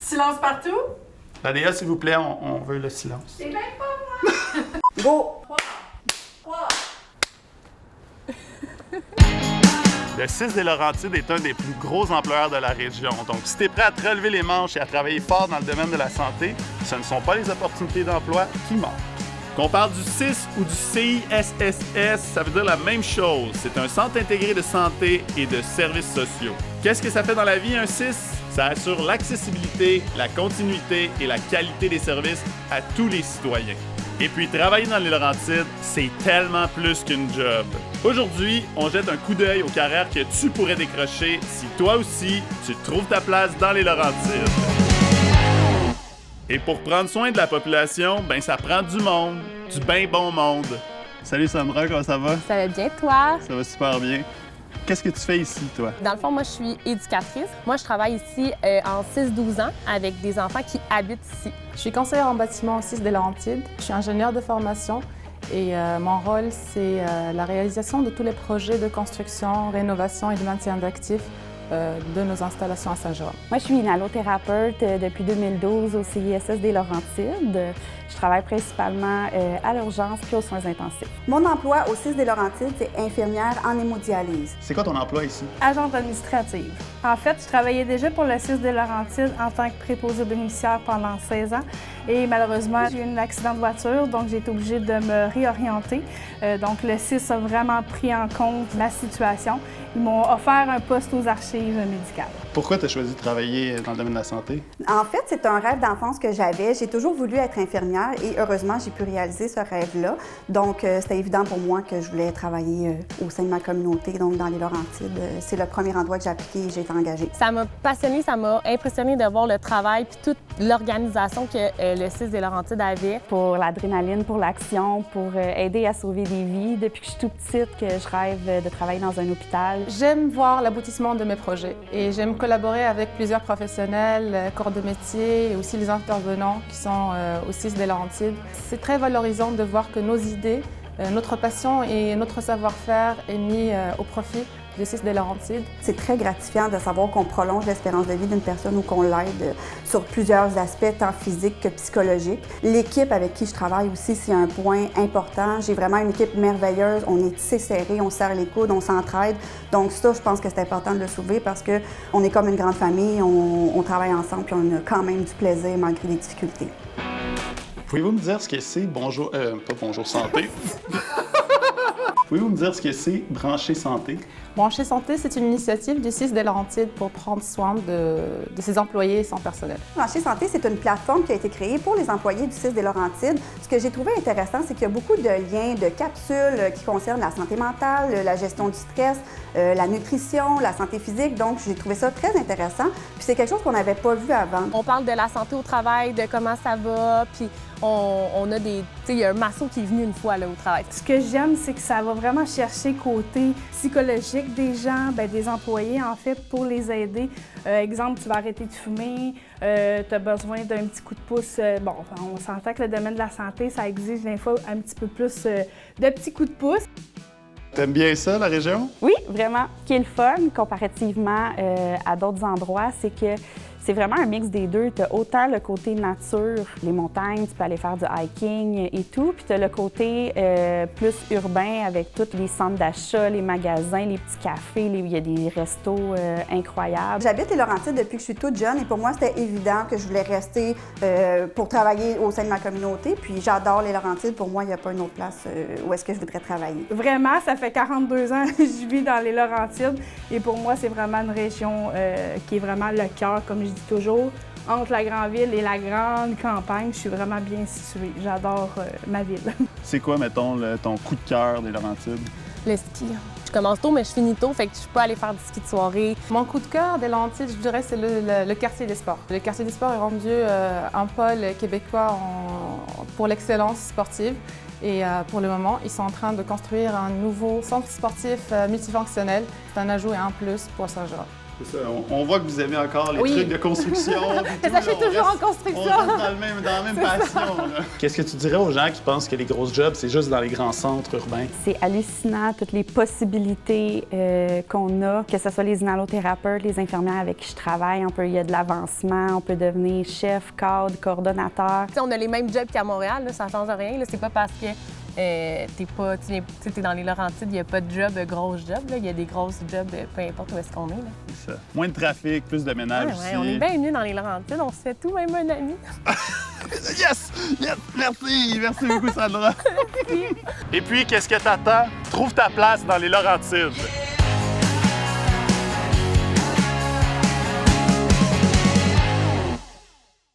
Silence partout? Nadia, s'il vous plaît, on veut le silence. C'est même pas moi! Go! 3. Le 6 des Laurentides est un des plus gros employeurs de la région. Donc, si tu es prêt à te relever les manches et à travailler fort dans le domaine de la santé, ce ne sont pas les opportunités d'emploi qui manquent. Qu'on parle du CIS ou du CISSS, ça veut dire la même chose. C'est un centre intégré de santé et de services sociaux. Qu'est-ce que ça fait dans la vie, un CIS? Ça assure l'accessibilité, la continuité et la qualité des services à tous les citoyens. Et puis, travailler dans les Laurentides, c'est tellement plus qu'une job. Aujourd'hui, on jette un coup d'œil aux carrières que tu pourrais décrocher si toi aussi, tu trouves ta place dans les Laurentides. Et pour prendre soin de la population, ben ça prend du monde, du bien bon monde. Salut Sandra, comment ça va? Ça va bien, toi? Ça va super bien. Qu'est-ce que tu fais ici, toi? Dans le fond, moi, je suis éducatrice. Moi, je travaille ici en 6-12 ans avec des enfants qui habitent ici. Je suis conseillère en bâtiment au CIS des Laurentides. Je suis ingénieure de formation et mon rôle, c'est la réalisation de tous les projets de construction, rénovation et de maintien d'actifs de nos installations à Saint-Jérôme. Moi, je suis inhalothérapeute depuis 2012 au CISS des Laurentides. Je travaille principalement à l'urgence puis aux soins intensifs. Mon emploi au CIS des Laurentides, c'est infirmière en hémodialyse. C'est quoi ton emploi ici? Agente administrative. En fait, je travaillais déjà pour le CIS des Laurentides en tant que préposée bénéficiaire pendant 16 ans. Et malheureusement, j'ai eu un accident de voiture, donc j'ai été obligée de me réorienter. Donc le CIS a vraiment pris en compte ma situation. Ils m'ont offert un poste aux archives médicales. Pourquoi tu as choisi de travailler dans le domaine de la santé? En fait, c'est un rêve d'enfance que j'avais. J'ai toujours voulu être infirmière et heureusement, j'ai pu réaliser ce rêve-là. Donc, c'était évident pour moi que je voulais travailler au sein de ma communauté, donc dans les Laurentides. C'est le premier endroit que j'ai appliqué et j'ai été engagée. Ça m'a passionnée, ça m'a impressionnée de voir le travail puis toute l'organisation que le CIS des Laurentides avait. Pour l'adrénaline, pour l'action, pour aider à sauver des vies. Depuis que je suis toute petite, que je rêve de travailler dans un hôpital. J'aime voir l'aboutissement de mes projets et j'aime collaborer avec plusieurs professionnels, corps de métier et aussi les intervenants qui sont au CIS des Laurentides. C'est très valorisant de voir que nos idées, notre passion et notre savoir-faire est mis au profit du CIS des Laurentides. C'est très gratifiant de savoir qu'on prolonge l'espérance de vie d'une personne ou qu'on l'aide sur plusieurs aspects, tant physiques que psychologiques. L'équipe avec qui je travaille aussi, c'est un point important. J'ai vraiment une équipe merveilleuse. On est tissé serré, on serre les coudes, on s'entraide. Donc ça, je pense que c'est important de le soulever parce qu'on est comme une grande famille, on travaille ensemble puis on a quand même du plaisir malgré les difficultés. Pouvez-vous me dire ce que c'est Bonjour... pas Bonjour Santé. Pouvez-vous me dire ce que c'est Brancher Santé? Brancher Santé, c'est une initiative du CIS des Laurentides pour prendre soin de ses employés et son personnel. Brancher Santé, c'est une plateforme qui a été créée pour les employés du CIS des Laurentides. Ce que j'ai trouvé intéressant, c'est qu'il y a beaucoup de liens, de capsules qui concernent la santé mentale, la gestion du stress, la nutrition, la santé physique. Donc, j'ai trouvé ça très intéressant. Puis c'est quelque chose qu'on n'avait pas vu avant. On parle de la santé au travail, de comment ça va, puis on a des... Tu sais, il y a un maçon qui est venu une fois là, au travail. Ce que j'aime, c'est que ça va vraiment chercher côté psychologique des gens, des employés, en fait, pour les aider. Exemple, tu vas arrêter de fumer, tu as besoin d'un petit coup de pouce. On s'entend que le domaine de la santé, ça exige des fois un petit peu plus de petits coups de pouce. T'aimes bien ça, la région? Oui, vraiment. Ce qui est le fun, comparativement à d'autres endroits, c'est que c'est vraiment un mix des deux. Tu as autant le côté nature, les montagnes, tu peux aller faire du hiking et tout, puis tu as le côté plus urbain avec tous les centres d'achat, les magasins, les petits cafés, il y a des restos incroyables. J'habite les Laurentides depuis que je suis toute jeune et pour moi, c'était évident que je voulais rester pour travailler au sein de ma communauté. Puis j'adore les Laurentides. Pour moi, il n'y a pas une autre place où est-ce que je voudrais travailler. Vraiment, ça fait 42 ans que je vis dans les Laurentides et pour moi, c'est vraiment une région qui est vraiment le cœur, comme je dis toujours, entre la grande ville et la grande campagne. Je suis vraiment bien située. J'adore ma ville. C'est quoi, mettons, ton coup de cœur des Laurentides? Le ski. Je commence tôt, mais je finis tôt, fait que je peux aller faire du ski de soirée. Mon coup de cœur des Laurentides, je dirais, c'est le quartier des sports. Le quartier des sports est rendu un pôle québécois pour l'excellence sportive. Et pour le moment, ils sont en train de construire un nouveau centre sportif multifonctionnel. C'est un ajout et un plus pour Saint-Jérôme. C'est ça. On voit que vous aimez encore les Oui. trucs de construction. Ça, je suis toujours en construction. On reste dans la même passion. là. Qu'est-ce que tu dirais aux gens qui pensent que les grosses jobs, c'est juste dans les grands centres urbains? C'est hallucinant, toutes les possibilités qu'on a, que ce soit les inhalothérapeutes, les infirmières avec qui je travaille. Il y a de l'avancement, on peut devenir chef, cadre, coordonnateur. T'sais, on a les mêmes jobs qu'à Montréal, là, ça ne change rien. Là. C'est pas parce que t'es dans les Laurentides, il n'y a pas de job, grosse job. Là. Il y a des grosses jobs, peu importe où est-ce qu'on est. Là. C'est ça. Moins de trafic, plus de ménage aussi. On est bien venus dans les Laurentides, on se fait tout, même un ami. Yes! Yes! Merci! Merci beaucoup, Sandra! Et puis, qu'est-ce que t'attends? Trouve ta place dans les Laurentides.